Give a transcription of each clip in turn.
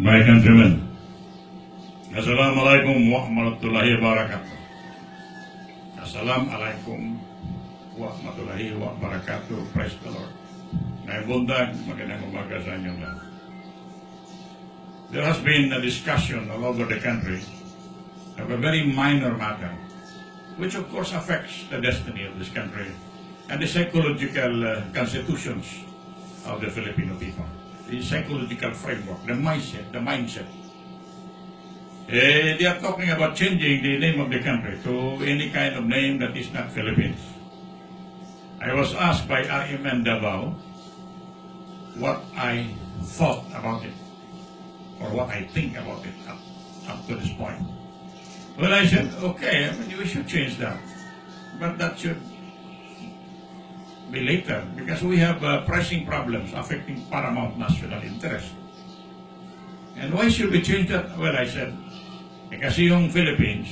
My countrymen, Assalamualaikum warahmatullahi wabarakatuh. Assalamualaikum warahmatullahi wabarakatuh. Praise the Lord. Naibundag, magandang umaga sa inyong lahat. There has been a discussion all over the country of a very minor matter, which of course affects the destiny of this country and the psychological constitutions of the Filipino people. The psychological framework, the mindset. They are talking about changing the name of the country to any kind of name that is not Philippines. I was asked by R.M. Davao what I thought about it, or what I think about it up to this point. Well, I said, okay, we should change that. But that should be later, because we have pressing problems affecting paramount national interest. And why should we change that? Well, I said, kasi yung Philippines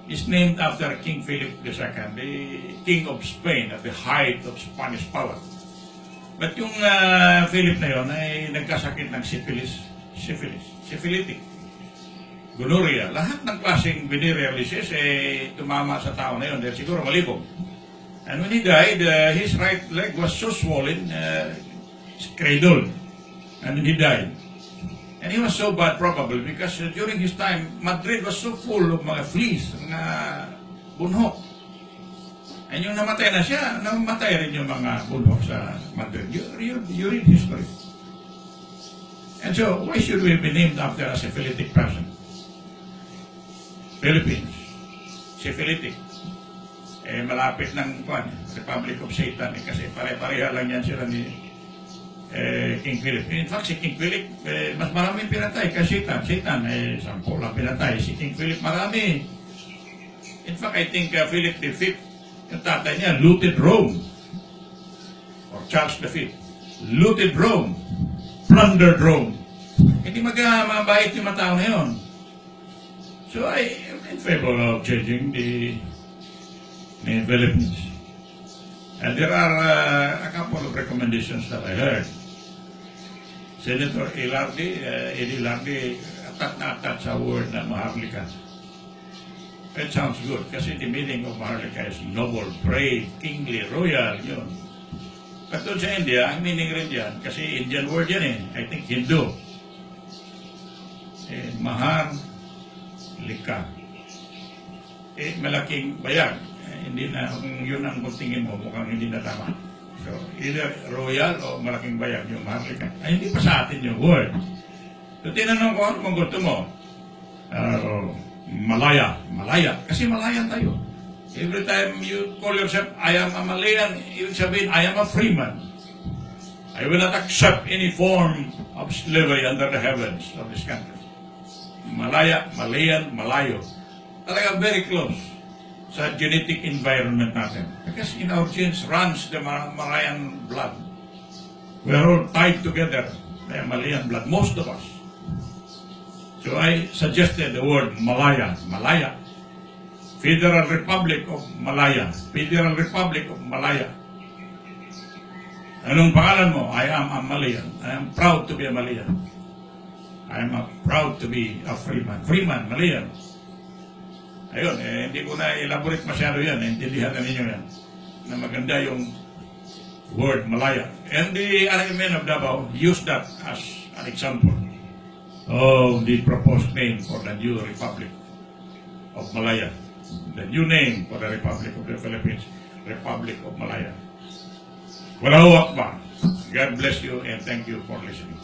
is named after King Philip II, the King of Spain at the height of Spanish power. But yung Philip na yun ay nagkasakit ng syphilitic, gonorrhea. Lahat ng klaseng venereal disease tumama sa tao na yun dahil siguro malibog. And when he died, his right leg was so swollen, cradled, and he died. And he was so bad probably because during his time, Madrid was so full of mga fleas, mga bunhok. And yung namatay na siya, namatay rin yung mga bunhok sa Madrid. You read history. And so, why should we be named after a syphilitic person? Philippines, syphilitic. Malapit ng Republic of Satan kasi pare-pareha lang yan sila ni King Philip. In fact, si King Philip mas maraming pinatay kasi Satan 10 lang pinatay. Si King Philip marami. In fact, I think Philip V, yung tatay niya, looted Rome. Or Charles V, looted Rome, plundered Rome. Hindi mabait yung matao na yun. So I am in favor of changing the Philippines. And there are a couple of recommendations that I heard. Senator Eddie Lardy, atat sa word na Maharlika. It sounds good kasi the meaning of Maharlika is noble, brave, kingly, royal, yun. But doon sa India, ang meaning rin yan, kasi Indian word yan I think Hindu. Maharlika. Malaking bayag. Hindi na, kung yun ang tingin mo, mukhang hindi na tama. So, either royal o malaking bayag yung Maharlika. Ay, hindi pa sa atin yung word. So, tinanong ko, ano kung gusto mo? Malaya. Kasi Malayan tayo. Every time you call yourself, I am a Malayan, ibig sabihin, I am a free man. I will not accept any form of slavery under the heavens of this country. Malaya, Malayan, Malayo. Talaga very close sa genetic environment natin. Because in our genes runs the Malayan blood. We are all tied together by Malayan blood, most of us. So I suggested the word Malaya. Federal Republic of Malaya. Federal Republic of Malaya. Anong pangalan mo? I am a Malayan. I am proud to be a Malayan. I am proud to be a freeman. Freeman, Malayan. Ayun, hindi ko na elaborate masyado yan. Intindihan na ninyo yan. Na maganda yung word Malaya. And the R.M. of Davao used that as an example of the proposed name for the new Republic of Malaya. The new name for the Republic of the Philippines, Republic of Malaya. Wallahu Akbar. God bless you and thank you for listening.